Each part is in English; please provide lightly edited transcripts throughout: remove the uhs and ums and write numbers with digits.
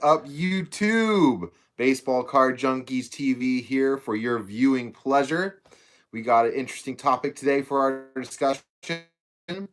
Up YouTube? Baseball Card Junkies TV here for your viewing pleasure. We got an interesting topic today for our discussion, and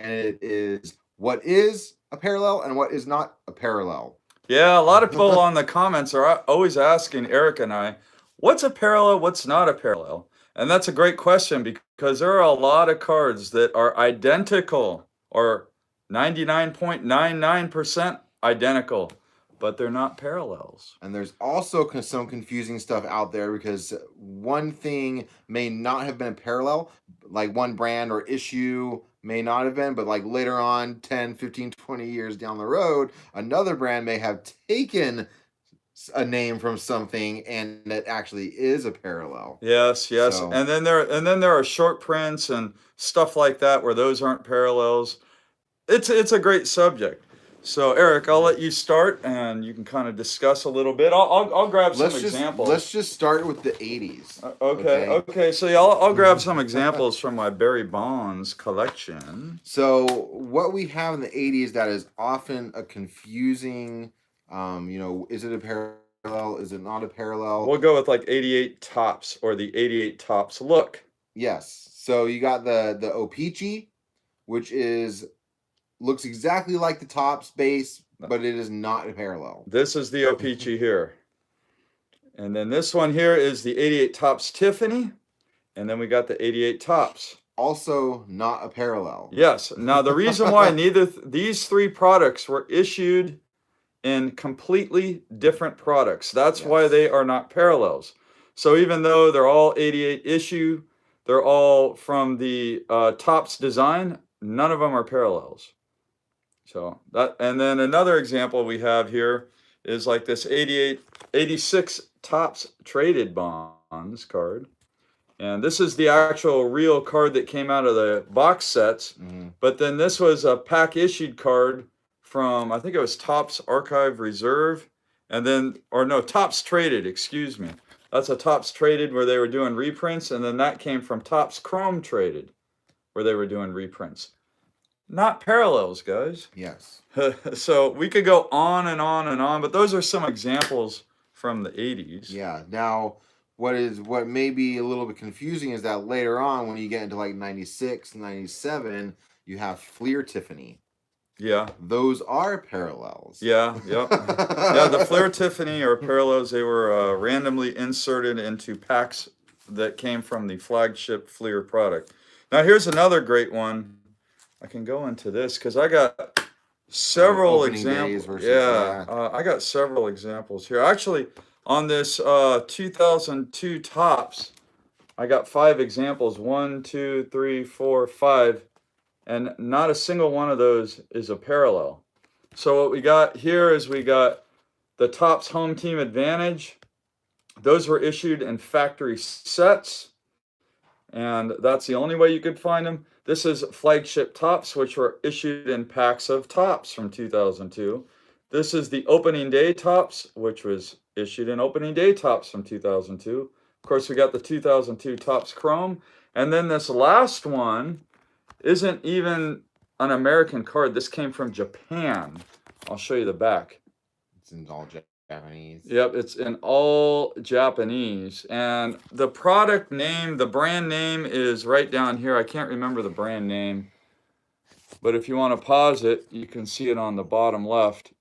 it is what is a parallel and what is not a parallel. Yeah, a lot of people on the comments are always asking Eric and I, what's a parallel, what's not a parallel? And that's a great question because there are a lot of cards that are identical or 99.99% identical, but they're not parallels. And there's also some confusing stuff out there because one thing may not have been a parallel, like one brand or issue may not have been, but like later on, 10, 15, 20 years down the road, another brand may have taken a name from something and it actually is a parallel. Yes. So- And then there are short prints and stuff like that where those aren't parallels. It's a great subject. So Eric, I'll let you start and you can kind of discuss a little bit. I'll grab some examples. Let's just start with the 80s. Okay. So yeah, I'll grab some examples from my Barry Bonds collection. So what we have in the 80s that is often a confusing, is it a parallel? Is it not a parallel? We'll go with like 88 Tops or the 88 Tops look. Yes. So you got the O-Pee-Chee, which looks exactly like the Topps base, but it is not a parallel. This is the O-Pee-Chee here. And then this one here is the 88 Topps Tiffany. And then we got the 88 Topps. Also not a parallel. Yes. Now, the reason why these three products were issued in completely different products. That's why they are not parallels. So even though they're all 88 issue, they're all from the Topps design, none of them are parallels. So that, and then another example we have here is like this 86 Topps Traded Bonds card. And this is the actual real card that came out of the box sets. Mm-hmm. But then this was a pack issued card from, I think it was Topps Archive Reserve. And then, or no, Topps Traded, excuse me. That's a Topps Traded where they were doing reprints. And then that came from Topps Chrome Traded where they were doing reprints. Not parallels, guys. Yes. So we could go on and on and on, but those are some examples from the 80s. Yeah. Now, what may be a little bit confusing is that later on, when you get into like 96, 97, you have Fleer Tiffany. Yeah. Those are parallels. Yeah, yep. Yeah, the Fleer Tiffany are parallels. They were randomly inserted into packs that came from the flagship Fleer product. Now, here's another great one. I can go into this because I got several examples. I got several examples here. Actually, on this 2002 Topps, I got 5 examples. 1, 2, 3, 4, 5. And not a single one of those is a parallel. So what we got here is we got the Topps Home Team Advantage. Those were issued in factory sets. And that's the only way you could find them. This is flagship Topps, which were issued in packs of Topps from 2002. This is the opening day Topps, which was issued in opening day Topps from 2002. Of course, we got the 2002 Topps Chrome. And then this last one isn't even an American card. This came from Japan. I'll show you the back. It's in all Japanese. Yep, it's in all Japanese. And the product name, the brand name is right down here. I can't remember the brand name. But if you want to pause it, you can see it on the bottom left.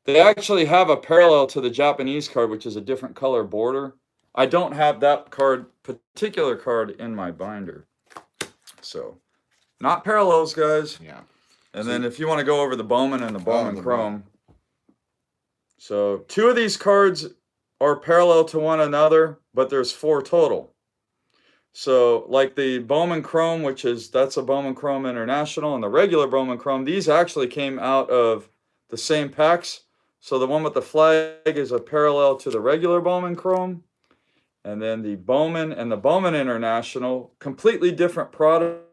They actually have a parallel to the Japanese card, which is a different color border. I don't have that particular card in my binder. So, not parallels, guys. Yeah. And then if you want to go over the Bowman and the Bowman Chrome. So 2 of these cards are parallel to one another, but there's 4 total. So like the Bowman Chrome, that's a Bowman Chrome International, and the regular Bowman Chrome, these actually came out of the same packs. So the one with the flag is a parallel to the regular Bowman Chrome. And then the Bowman and the Bowman International, completely different product.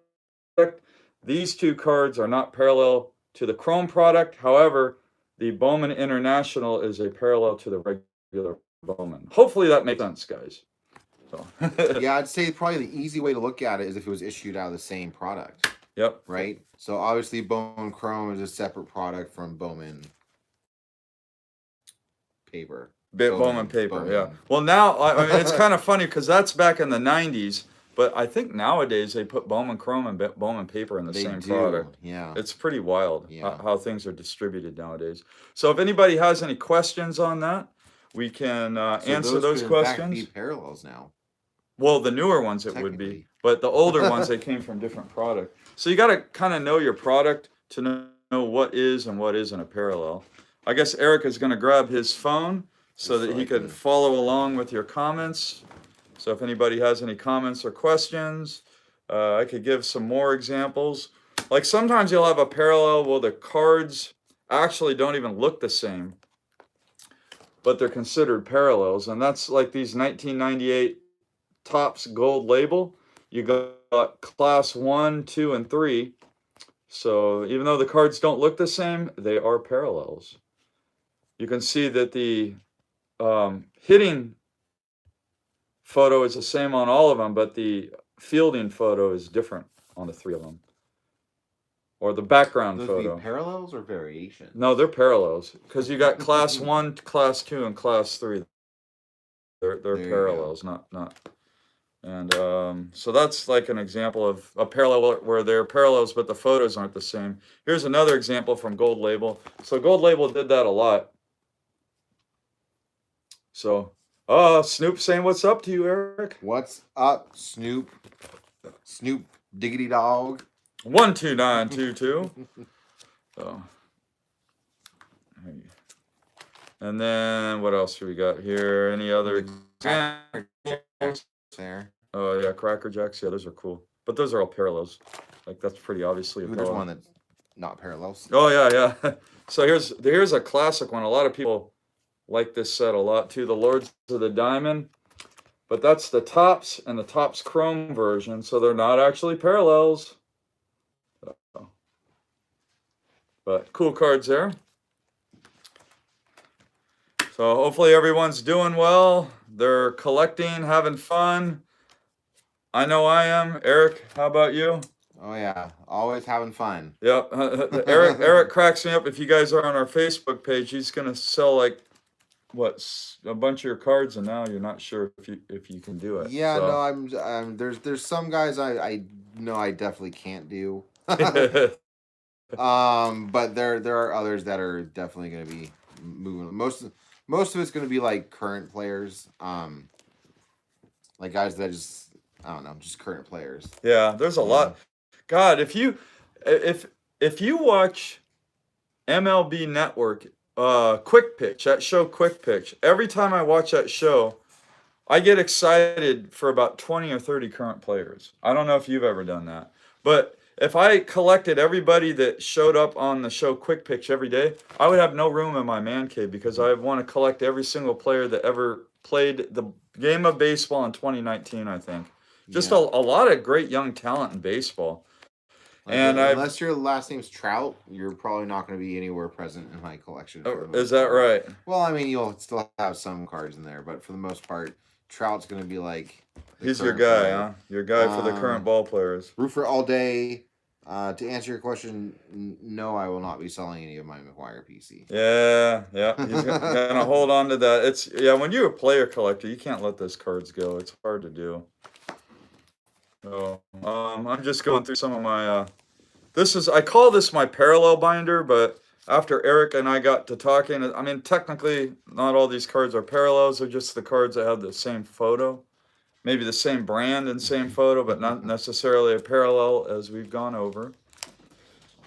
These 2 cards are not parallel to the Chrome product. However, the Bowman International is a parallel to the regular Bowman. Hopefully that makes sense, guys. So. Yeah, I'd say probably the easy way to look at it is if it was issued out of the same product. Yep. Right? So obviously Bowman Chrome is a separate product from Bowman paper. Bowman paper, Bowman. yeah. Well, now, I mean, it's kind of funny because that's back in the 90s, but I think nowadays they put Bowman chrome and Bowman paper in the same product. Yeah. It's pretty wild how things are distributed nowadays. So if anybody has any questions on that, we can answer those questions. Be parallels now. Well, the newer ones it would be, but the older ones, they came from different product. So you got to kind of know your product to know what is and what isn't a parallel. I guess Eric is going to grab his phone so that he could follow along with your comments. So if anybody has any comments or questions, I could give some more examples. Like sometimes you'll have a parallel where the cards actually don't even look the same, but they're considered parallels. And that's like these 1998 Topps Gold Label. You got class 1, 2, and 3. So even though the cards don't look the same, they are parallels. You can see that the hitting photo is the same on all of them, but the fielding photo is different on the 3 of them. Or the background photo. Be parallels or variations? No, they're parallels because you got class 1, class 2, and class 3. They're parallels, not. And so that's like an example of a parallel where they're parallels, but the photos aren't the same. Here's another example from Gold Label. So Gold Label did that a lot. So, Snoop saying what's up to you, Eric? What's up, Snoop? Snoop Diggity Dog. 12922. So, and then what else do we got here? Any other examples? There. Oh yeah, Cracker Jacks. Yeah, those are cool. But those are all parallels. Like that's pretty obviously a There's one that's not parallels. Oh yeah. So here's a classic one. A lot of people like this set a lot too. The Lords of the Diamond. But that's the Topps and the Topps Chrome version, so they're not actually parallels. But cool cards there. So hopefully everyone's doing well. They're collecting, having fun. I know I am. Eric, how about you? Oh yeah, always having fun. Yep. Eric cracks me up. If you guys are on our Facebook page, he's gonna sell like a bunch of your cards, and now you're not sure if you can do it. Yeah, so. no, I'm there's some guys I know I definitely can't do. But there are others that are definitely going to be moving. Most of it's going to be like current players, like guys that just I don't know, just current players. Yeah, there's a lot. God, if you watch MLB Network, Quick Pitch, that show Quick Pitch, every time I watch that show, I get excited for about 20 or 30 current players. I don't know if you've ever done that, but if I collected everybody that showed up on the show Quick Pitch every day, I would have no room in my man cave because I want to collect every single player that ever played the game of baseball in 2019, I think. Just a lot of great young talent in baseball. Like, and unless your last name's Trout, you're probably not going to be anywhere present in my collection. Is that right? Well, I mean, you'll still have some cards in there, but for the most part, Trout's going to be like... He's your guy, player. Huh? Your guy for the current ball players. Roofer all day. To answer your question, no, I will not be selling any of my McGuire PC. Yeah. He's gonna hold on to that. When you're a player collector, you can't let those cards go. It's hard to do. So, I'm just going through some of my. I call this my parallel binder, but after Eric and I got to talking, I mean, technically, not all these cards are parallels. They're just the cards that have the same photo. Maybe the same brand and same photo, but not necessarily a parallel as we've gone over.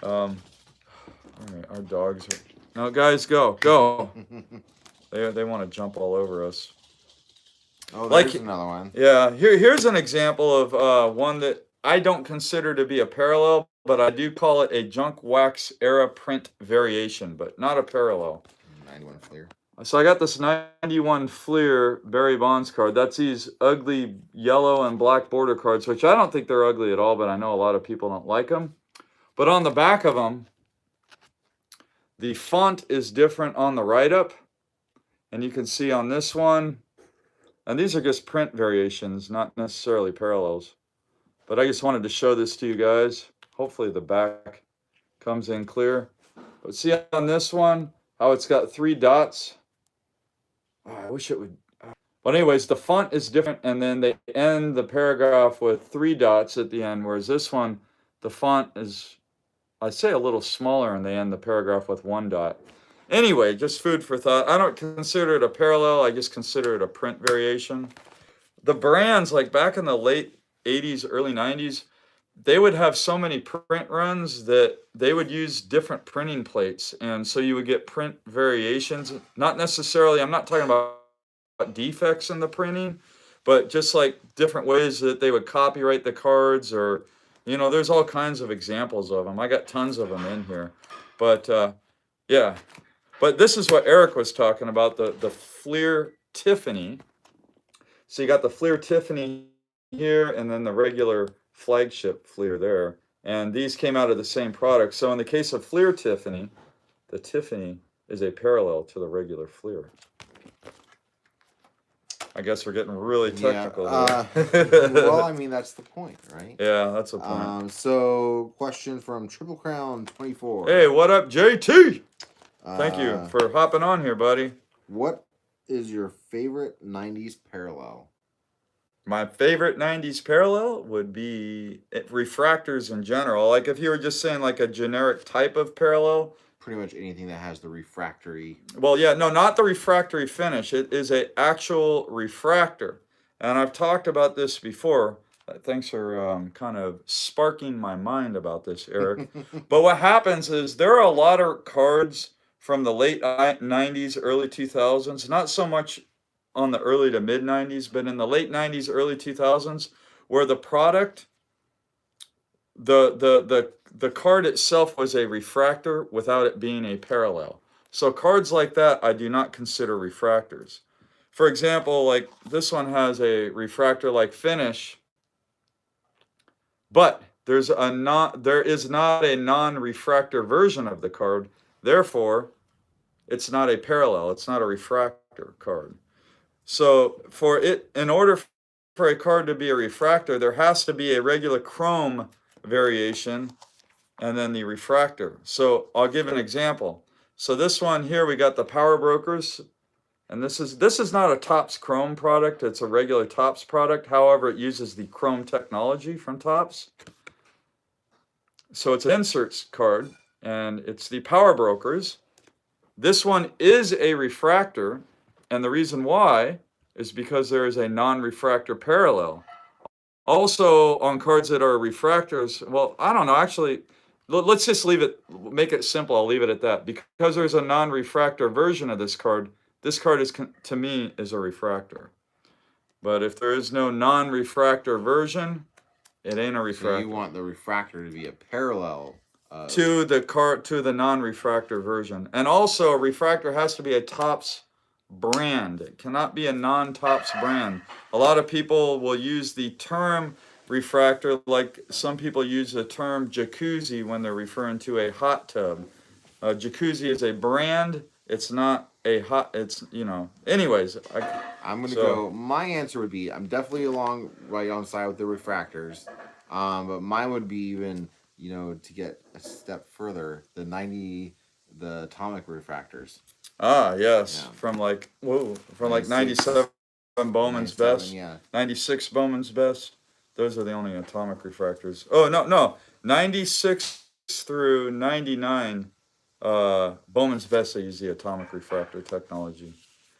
All right, our dogs are... No, guys, go. They want to jump all over us. Oh, there's another one. Yeah, here's an example of one that I don't consider to be a parallel, but I do call it a junk wax era print variation, but not a parallel. 91 Fleer. So I got this 91 Fleer Barry Bonds card. That's these ugly yellow and black border cards, which I don't think they're ugly at all, but I know a lot of people don't like them. But on the back of them, the font is different on the write-up. And you can see on this one, and these are just print variations, not necessarily parallels. But I just wanted to show this to you guys. Hopefully the back comes in clear. But see on this one, how it's got 3 dots? I wish it would. But anyways, the font is different, and then they end the paragraph with 3 dots at the end, whereas this one, the font is, I'd say, a little smaller, and they end the paragraph with 1 dot. Anyway, just food for thought. I don't consider it a parallel. I just consider it a print variation. The brands, like back in the late 80s, early 90s, they would have so many print runs that they would use different printing plates. And so you would get print variations. Not necessarily, I'm not talking about defects in the printing, but just like different ways that they would copyright the cards, or, you know, there's all kinds of examples of them. I got tons of them in here. But yeah. But this is what Eric was talking about, the Fleer Tiffany. So you got the Fleer Tiffany here, and then the regular flagship Fleer there. And these came out of the same product. So in the case of Fleer Tiffany, the Tiffany is a parallel to the regular Fleer. I guess we're getting really technical. Yeah, well, I mean, that's the point, right? Yeah, that's the point. So, question from Triple Crown 24. Hey, what up, JT? Thank you for hopping on here, buddy. What is your favorite 90s parallel? My favorite 90s parallel would be refractors in general. Like if you were just saying like a generic type of parallel. Pretty much anything that has the refractory. Well, yeah, no, not the refractory finish. It is an actual refractor. And I've talked about this before. Thanks for kind of sparking my mind about this, Eric. But what happens is there are a lot of cards from the late 90s, early 2000s, not so much on the early to mid 90s, but in the late 90s, early 2000s, where the product, the card itself was a refractor without it being a parallel. So cards like that I do not consider refractors. For example, like this one has a refractor-like finish, but there is not a non-refractor version of the card. Therefore, it's not a parallel. It's not a refractor card. So in order for a card to be a refractor, there has to be a regular chrome variation and then the refractor. So I'll give an example. So this one here, we got the Power Brokers, and this is not a Topps Chrome product. It's a regular Topps product. However, it uses the Chrome technology from Topps. So it's an inserts card, and it's the Power Brokers. This one is a refractor, and the reason why is because there is a non-refractor parallel. Also, on cards that are refractors, well, I don't know, actually, let's just leave it, make it simple, I'll leave it at that. Because there's a non-refractor version of this card is, to me, is a refractor. But if there is no non-refractor version, it ain't a refractor. So you want the refractor to be a parallel to the non-refractor version. And also, a refractor has to be a Topps brand. It cannot be a non-Topps brand. A lot of people will use the term refractor, like some people use the term jacuzzi when they're referring to a hot tub. Jacuzzi is a brand. It's not a hot, it's, you know, anyways. I'm going to go, my answer would be, I'm definitely right on side with the refractors. But mine would be even, you know, to get a step further, the atomic refractors. Ah, yes. Yeah. From like 97 Bowman's Best. Yeah. 96 Bowman's Best. Those are the only atomic refractors. Oh, no. 96 through 99, Bowman's Best, they use the atomic refractor technology.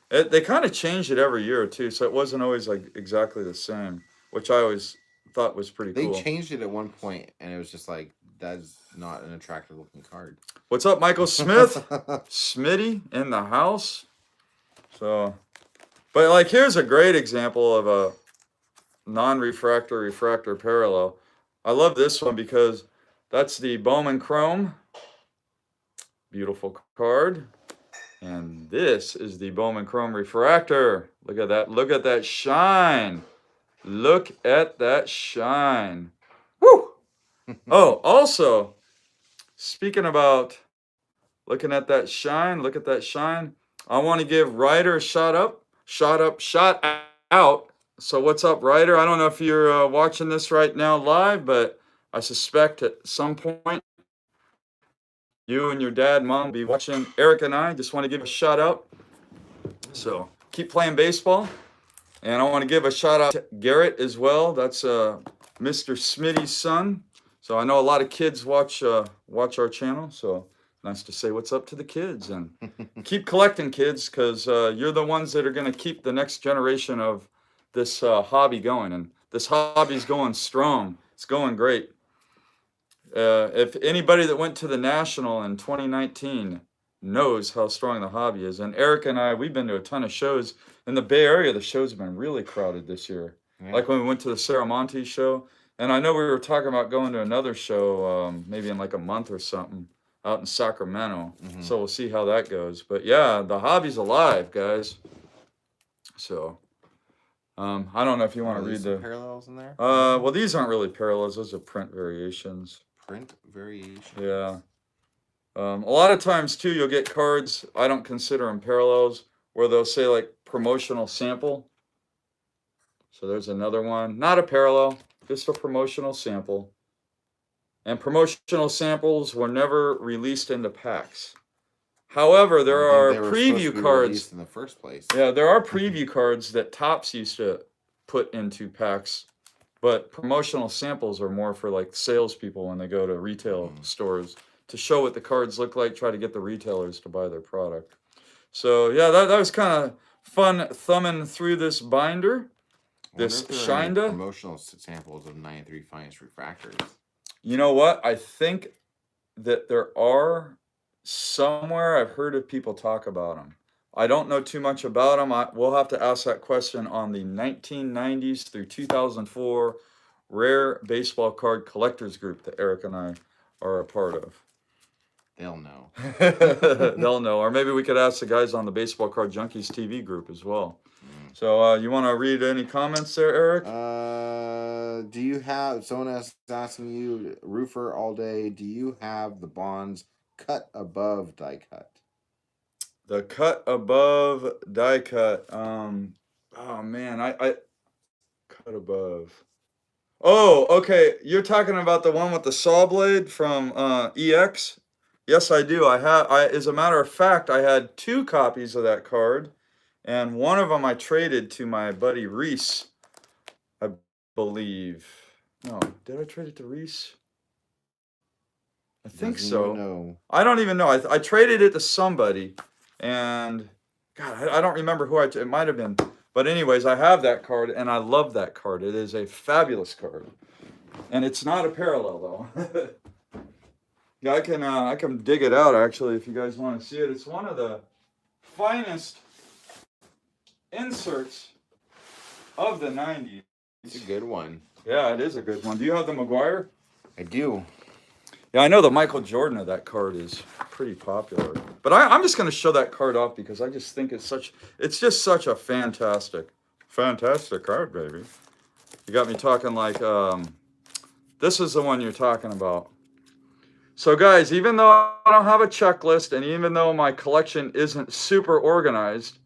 They kind of changed it every year, too, so it wasn't always like exactly the same, which I always thought was pretty cool. They changed it at one point, and it was just like, that's not an attractive looking card. What's up, Michael Smith? Smitty in the house. So, but like, here's a great example of a non-refractor refractor parallel. I love this one because that's the Bowman Chrome. Beautiful card. And this is the Bowman Chrome refractor. Look at that. Look at that shine. Look at that shine. Woo! Oh, also, speaking about looking at that shine, look at that shine. I want to give Ryder a shout out. So what's up, Ryder? I don't know if you're watching this right now live, but I suspect at some point you and your dad, mom will be watching. Eric and I just want to give a shout out. So keep playing baseball. And I want to give a shout out to Garrett as well. That's Mr. Smitty's son. So I know a lot of kids watch our channel. So nice to say what's up to the kids, and keep collecting, kids, because you're the ones that are going to keep the next generation of this hobby going. And this hobby's going strong. It's going great. If anybody that went to the National in 2019 knows how strong the hobby is, and Eric and I, we've been to a ton of shows in the Bay Area. The shows have been really crowded this year. Yeah. Like when we went to the Saramonte show, and I know we were talking about going to another show maybe in like a month or something out in Sacramento. So we'll see how that goes. But yeah, the hobby's alive, guys. So I don't know if you want to read the parallels in there. Well, these aren't really parallels; those are print variations. Print variations. Yeah. A lot of times too, you'll get cards. I don't consider them parallels, where they'll say like promotional sample. So there's another one, not a parallel, just a promotional sample. And promotional samples were never released into packs. However, there are preview cards in the first place. Yeah, there are preview cards that Topps used to put into packs, but promotional samples are more for like salespeople when they go to retail stores to show what the cards look like, try to get the retailers to buy their product. So yeah, that was kind of fun thumbing through this binder, this Shinda. Promotional samples of 93 finest refractors. You know what? I think that there are somewhere. I've heard of people talk about them. I don't know too much about them. We'll have to ask that question on the 1990s through 2004 Rare Baseball Card Collectors Group that Eric and I are a part of. They'll know. They'll know. Or maybe we could ask the guys on the Baseball Card Junkies TV group as well. So you want to read any comments there, Eric? Do you have, someone is asking you, Roofer all day, do you have the bonds cut above die cut? The cut above die cut. Oh man, I cut above. Oh, okay. You're talking about the one with the saw blade from EX? Yes, I do. As a matter of fact, I had 2 copies of that card, and one of them I traded to my buddy Reese, I believe. No, did I trade it to Reese? I think so. No. I don't even know. I traded it to somebody, and God, I don't remember who it might have been. But anyways, I have that card, and I love that card. It is a fabulous card, and it's not a parallel though. Yeah, I can dig it out actually if you guys want to see it. It's one of the finest inserts of the 90s. It's a good one. Yeah, it is a good one. Do you have the McGuire? I do. Yeah, I know the Michael Jordan of that card is pretty popular. But I'm just going to show that card off because I just think it's just such a fantastic card, baby. You got me talking like, this is the one you're talking about. So guys, even though I don't have a checklist and even though my collection isn't super organized,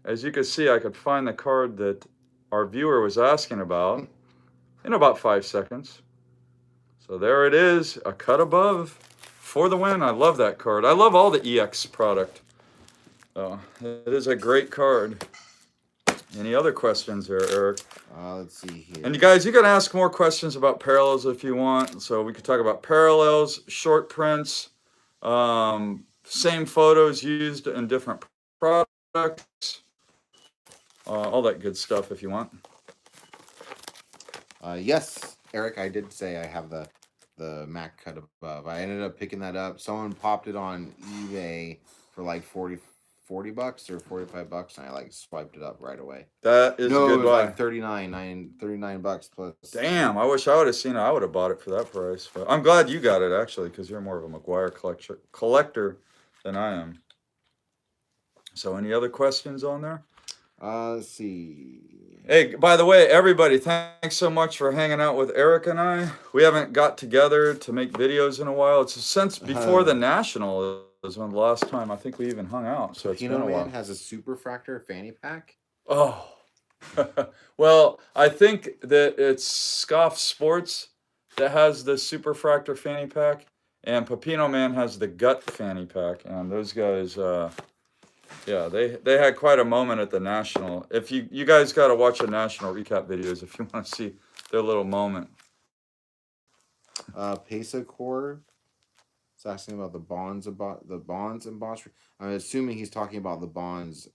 as you can see, I could find the card that our viewer was asking about in about 5 seconds. So there it is, a cut above for the win. I love that card. I love all the EX product. It is a great card. Any other questions there, Eric? Let's see here. And you guys, you can ask more questions about parallels if you want. So we could talk about parallels, short prints, same photos used in different products, all that good stuff if you want. Yes, Eric, I did say I have the Mac cut above. I ended up picking that up. Someone popped it on eBay for like 40 bucks or 45 bucks, and I like swiped it up right away. That is a good buy. Like 39 bucks plus. Damn, I wish I would have seen it. I would have bought it for that price. But I'm glad you got it actually, because you're more of a McGuire collector than I am. So any other questions on there? Let's see. Hey, by the way, everybody, thanks so much for hanging out with Eric and I. We haven't got together to make videos in a while. It's since before the National is when the last time I think we even hung out. So it's been a while. Man has a Superfractor fanny pack. Oh, well, I think that it's Scoff Sports that has the Superfractor fanny pack, and Pepino Man has the Gut fanny pack, and those guys Yeah, they had quite a moment at the National. If you guys got to watch the National recap videos if you want to see their little moment. Pesa Core. It's asking about the bonds embossed. I'm assuming he's talking about the bonds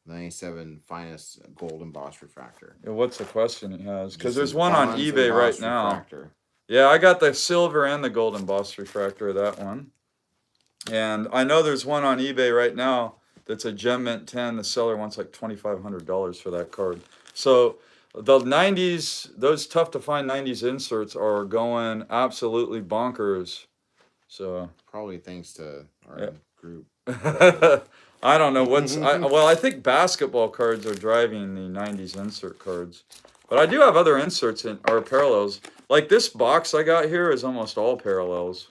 97 finest gold embossed refractor. Yeah, what's the question he has? Because Just there's says one on bonds eBay right embossed now. refractor. Yeah, I got the silver and the gold embossed refractor of that one. And I know there's one on eBay right now that's a Gem Mint 10. The seller wants like $2,500 for that card. So the 90s, those tough to find 90s inserts are going absolutely bonkers. So probably thanks to our group. I don't know what's well, I think basketball cards are driving the 90s insert cards. But I do have other inserts in or parallels. Like this box I got here is almost all parallels.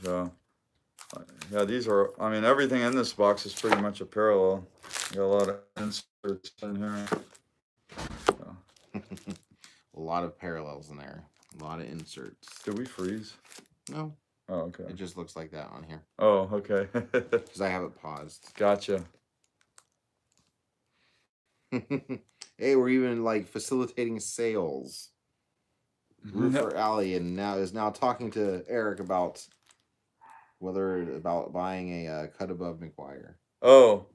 So yeah, these are, I mean, everything in this box is pretty much a parallel. Got a lot of inserts in here. So. A lot of parallels in there. A lot of inserts. Did we freeze? No. Oh, okay. It just looks like that on here. Oh, okay. Because I have it paused. Gotcha. Hey, we're even like facilitating sales. Roofer Alley and is now talking to Eric about buying a cut above McGuire. Oh,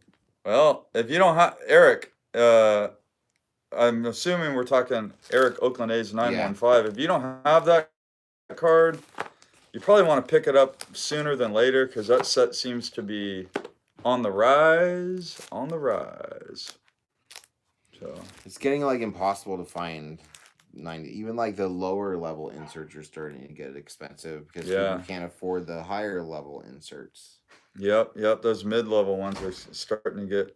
well, if you don't have Eric, I'm assuming we're talking Eric Oakland A's 915. Yeah. If you don't have that card, you probably want to pick it up sooner than later because that set seems to be on the rise. On the rise. So it's getting like impossible to find 90. Even like the lower level inserts are starting to get expensive because people can't afford the higher level inserts. Yep. Those mid-level ones are starting to get.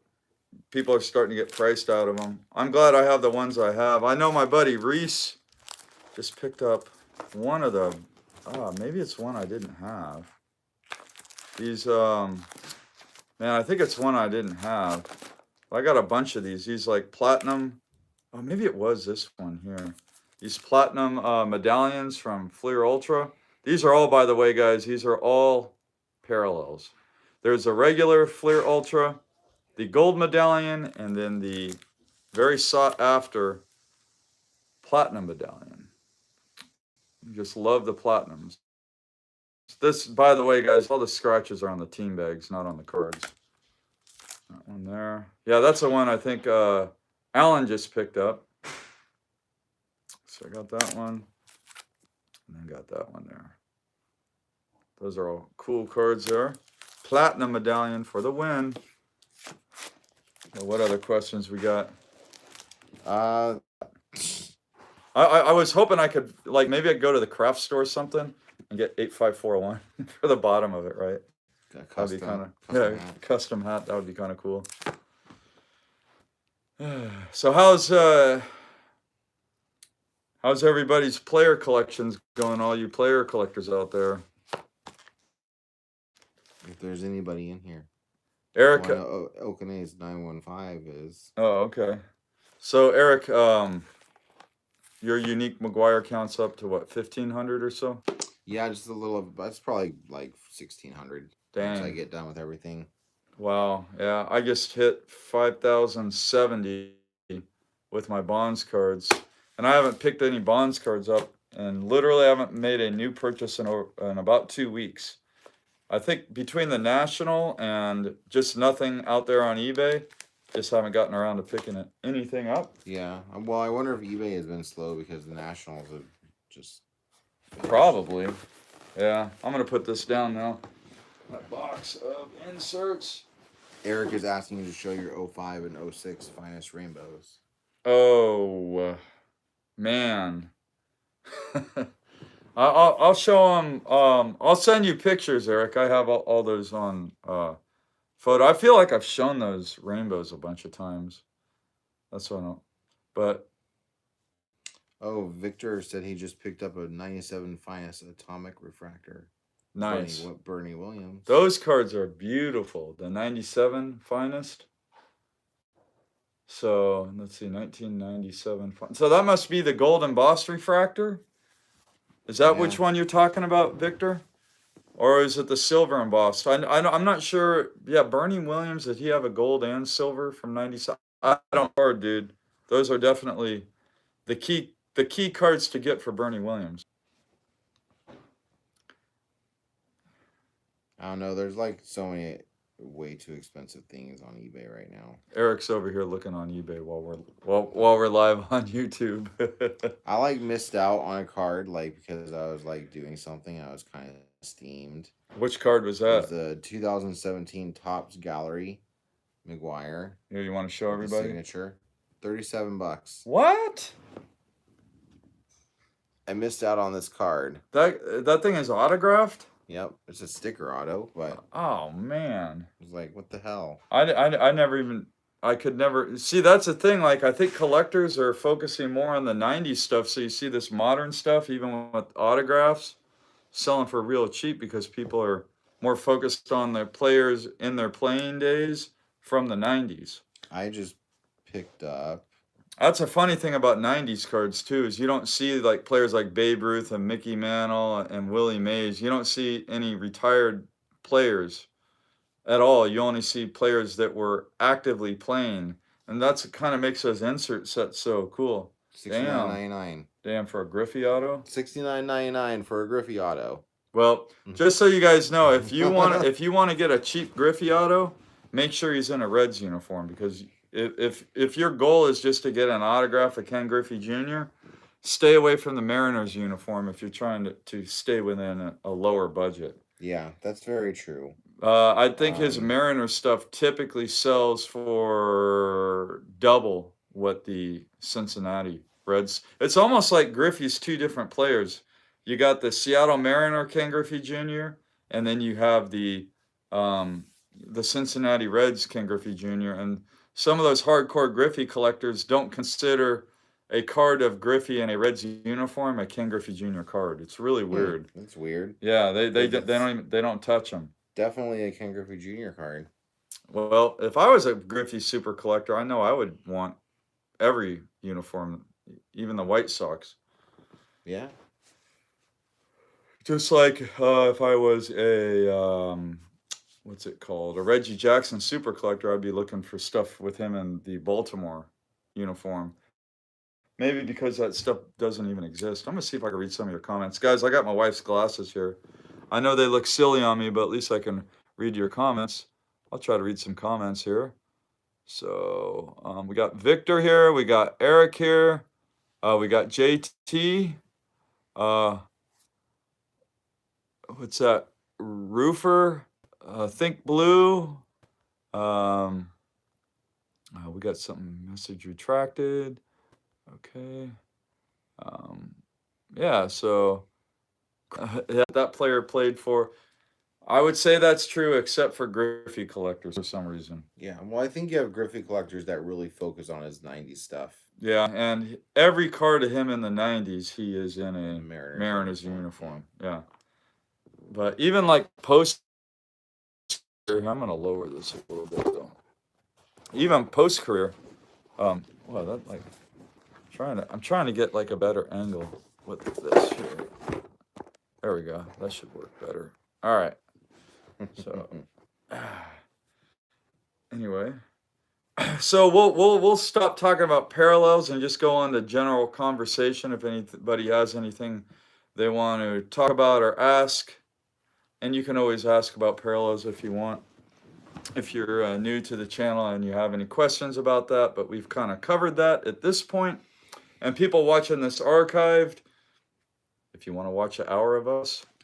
People are starting to get priced out of them. I'm glad I have the ones I have. I know my buddy Reese just picked up one of the. Maybe it's one I didn't have. These man, I think it's one I didn't have. I got a bunch of these. These like platinum. Oh, maybe it was this one here. These platinum medallions from Fleer Ultra. These are all, by the way, guys, these are all parallels. There's a regular Fleer Ultra, the gold medallion, and then the very sought after platinum medallion. Just love the platinums. This, by the way, guys, all the scratches are on the team bags, not on the cards. That one there. Yeah, that's the one I think Alan just picked up. So I got that one. And then got that one there. Those are all cool cards there. Platinum medallion for the win. Well, what other questions we got? I was hoping I could, like, maybe I'd go to the craft store or something and get 85401 for the bottom of it, right? That'd be kind of custom hat. That would be kind of cool. So how's everybody's player collections going? All you player collectors out there. If there's anybody in here, Eric. Oakland A's 915 is. Oh, okay. So Eric, your unique McGuire counts up to what, 1,500 or so? Yeah, just a little. That's probably like 1,600. Dang. Once I get done with everything. Wow. Yeah, I just hit 5,070 with my bonds cards, and I haven't picked any bonds cards up, and literally haven't made a new purchase in about 2 weeks. I think between the National and just nothing out there on eBay, just haven't gotten around to picking anything up. Yeah. Well, I wonder if eBay has been slow because the Nationals have just finished. Probably. Yeah. I'm going to put this down now. My box of inserts. Eric is asking you to show your 05 and 06 finest rainbows. Oh, man. I'll show them. I'll send you pictures, Eric. I have all those on photo. I feel like I've shown those rainbows a bunch of times. That's what I know. But oh, Victor said he just picked up a 97 finest atomic refractor. Nice. Bernie Williams. Those cards are beautiful. The 97 finest. So let's see, 1997. So that must be the gold embossed refractor. Is that which one you're talking about, Victor? Or is it the silver embossed? I'm not sure. Yeah, Bernie Williams, did he have a gold and silver from 97? I don't know, dude. Those are definitely the key cards to get for Bernie Williams. I don't know. There's like so many way too expensive things on eBay right now. Eric's over here looking on eBay while we're live on YouTube. I like missed out on a card like because I was like doing something. I was kind of steamed. Which card was It that? was the 2017 Topps Gallery McGuire. Here, you want to show with the everybody? signature. $37. What? I missed out on this card. That thing is autographed? Yep, it's a sticker auto, but Oh man. I was like, what the hell? I never even, I could never see. That's the thing. Like, I think collectors are focusing more on the 90s stuff. So you see this modern stuff, even with autographs, selling for real cheap because people are more focused on the players in their playing days from the 90s. I just picked up. That's a funny thing about 90s cards too, is you don't see like players like Babe Ruth and Mickey Mantle and Willie Mays. You don't see any retired players at all. You only see players that were actively playing. And that's kind of makes those insert sets so cool. $69.99. Damn, for a Griffey auto? $69.99 for a Griffey auto. Well, just so you guys know, if you want to get a cheap Griffey auto, make sure he's in a Reds uniform, because if your goal is just to get an autograph of Ken Griffey Jr., stay away from the Mariners uniform if you're trying to stay within a lower budget. Yeah, that's very true. I think his Mariners stuff typically sells for double what the Cincinnati Reds. It's almost like Griffey's two different players. You got the Seattle Mariner Ken Griffey Jr., and then you have the Cincinnati Reds Ken Griffey Jr., and some of those hardcore Griffey collectors don't consider a card of Griffey in a Reds uniform a Ken Griffey Jr. card. It's really weird. That's weird. Yeah, they don't touch them. Definitely a Ken Griffey Jr. card. Well, if I was a Griffey super collector, I know I would want every uniform, even the White Sox. Yeah. Just like if I was a what's it called? A Reggie Jackson super collector, I'd be looking for stuff with him in the Baltimore uniform. Maybe because that stuff doesn't even exist. I'm going to see if I can read some of your comments. Guys, I got my wife's glasses here. I know they look silly on me, but at least I can read your comments. I'll try to read some comments here. So we got Victor here. We got Eric here. We got JT. What's that? Roofer. Think Blue. We got something, message retracted. Okay. Yeah, so that player played for, I would say that's true except for Griffey collectors for some reason. Yeah, well, I think you have Griffey collectors that really focus on his 90s stuff. Yeah, and every card of him in the 90s, he is in a Mariners uniform. Yeah. But even like post, I'm going to lower this a little bit though. Even post career, well, that like, I'm trying to get like a better angle with this here. There we go. That should work better. All right. So anyway, so we'll stop talking about parallels and just go on to general conversation. If anybody has anything they want to talk about or ask, and you can always ask about parallels if you want. If you're new to the channel and you have any questions about that, but we've kind of covered that at this point. And people watching this archived, if you want to watch an hour of us,